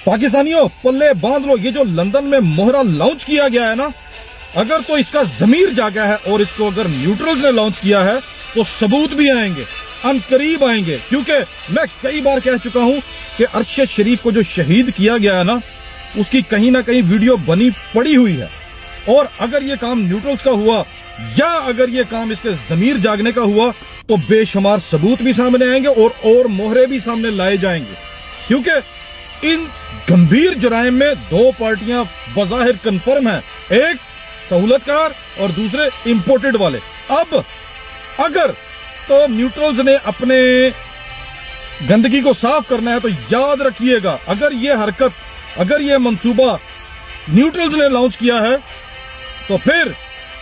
पाकिस्तानियों पल्ले बांध लो, ये जो लंदन में मोहरा लॉन्च किया गया है ना, अगर तो इसका जमीर जागा है और इसको अगर न्यूट्रल्स ने लॉन्च किया है तो सबूत भी आएंगे, अनकरीब आएंगे। क्योंकि मैं कई बार कह चुका हूं कि अरशद शरीफ को जो शहीद किया गया है ना, उसकी कहीं ना कहीं वीडियो बनी पड़ी हुई है। और अगर ये काम न्यूट्रल्स का हुआ या अगर ये काम इसके जमीर जागने का हुआ तो बेशुमार सबूत भी सामने आएंगे और मोहरे भी सामने लाए जाएंगे। क्योंकि इन गंभीर जुराइम में दो पार्टियां बज़ाहिर कन्फर्म हैं, एक सहूलतकार और दूसरे इंपोर्टेड वाले। अब अगर तो न्यूट्रल्स ने अपने गंदगी को साफ करना है तो याद रखिएगा, अगर ये हरकत, अगर ये मंसूबा न्यूट्रल्स ने लॉन्च किया है तो फिर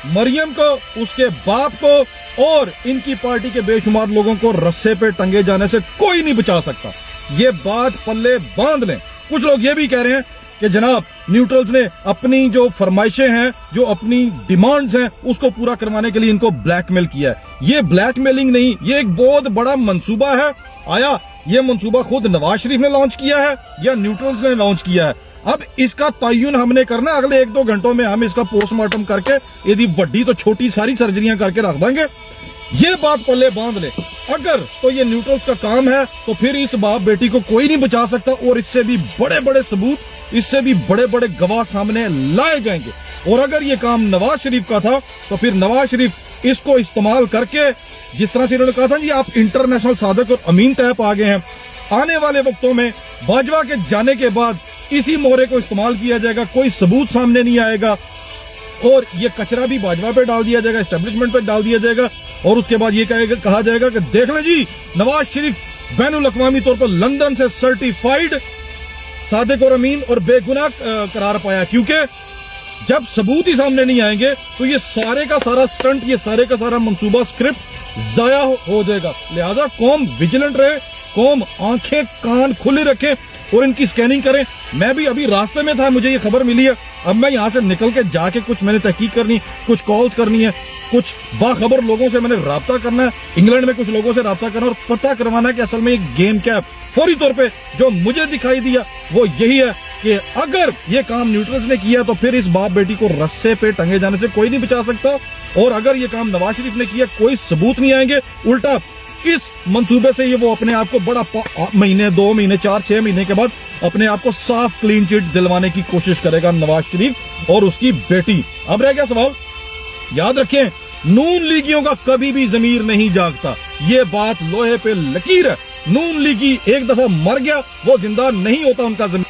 मरियम को, उसके बाप को और इनकी पार्टी के बेशुमार लोगों को रस्से पे टंगे जाने से कोई नहीं बचा सकता। ये बात पल्ले बांध लें। कुछ लोग ये भी कह रहे हैं कि जनाब न्यूट्रल्स ने अपनी जो फरमाइशें हैं, जो अपनी डिमांड्स हैं, उसको पूरा करवाने के लिए इनको ब्लैकमेल किया है। ये ब्लैकमेलिंग नहीं, ये एक बहुत बड़ा मंसूबा है। आया ये मंसूबा खुद नवाज शरीफ ने लॉन्च किया है या न्यूट्रल्स ने लॉन्च किया है? अब इसका तयन हमने करना, अगले 1-2 घंटों में हम इसका पोस्टमार्टम करके यदि वड्डी तो छोटी सारी सर्जरियां करके रख देंगे। ये बात पल्ले बांध ले। अगर तो ये न्यूट्रल्स का काम है तो फिर इस बाप बेटी को कोई नहीं बचा सकता और इससे भी बड़े बड़े सबूत, इससे भी बड़े बड़े गवाह सामने लाए जाएंगे। और अगर ये काम नवाज शरीफ का था तो फिर नवाज शरीफ इसको इस्तेमाल करके, जिस तरह से इन्होंने कहा था जी आप इंटरनेशनल सादक और अमीन तैप आ गए हैं, आने वाले वक्तों में बाजवा के जाने के बाद इसी मोहरे को इस्तेमाल किया जाएगा, कोई सबूत सामने नहीं आएगा और ये कचरा भी बाजवा पे डाल दिया जाएगा, एस्टेब्लिशमेंट पे डाल दिया जाएगा। और उसके बाद ये कहा जाएगा कि देख लें जी, नवाज शरीफ बैनुल अक़वामी तौर पर लंदन से सर्टिफाइड सादिक और अमीन और बेगुनाह करार पाया। क्योंकि जब सबूत ही सामने नहीं आएंगे तो ये सारे का सारा स्टंट, ये सारे का सारा मंसूबा, स्क्रिप्ट जाया हो जाएगा। लिहाजा कौम विजिलेंट रहे, कौम आंखें कान खुले रखे और इनकी स्कैनिंग करें। मैं भी अभी रास्ते में था, मुझे ये खबर मिली है, अब मैं यहाँ से निकल के जाके कुछ मैंने तहकीक करनी, कुछ कॉल्स करनी है, कुछ बाखबर लोगों से मैंने राब्ता करना है, इंग्लैंड में कुछ लोगों से राब्ता करना और पता करवाना है कि असल में ये गेम क्या है। फौरी तौर पे जो मुझे दिखाई दिया वो यही है कि अगर ये काम न्यूट्रल्स ने किया तो फिर इस बाप बेटी को रस्से पे टंगे जाने से कोई नहीं बचा सकता। और अगर ये काम नवाज शरीफ ने किया, कोई सबूत नहीं आएंगे। उल्टा इस मंसूबे से ये वो अपने आप को बड़ा महीने, 2 महीने, 4-6 महीने के बाद अपने आप को साफ क्लीन चिट दिलवाने की कोशिश करेगा नवाज शरीफ और उसकी बेटी। अब रह गया सवाल, याद रखें नून लीगियों का कभी भी जमीर नहीं जागता, ये बात लोहे पे लकीर है। नून लीगी एक दफा मर गया, वो जिंदा नहीं होता उनका जमीर।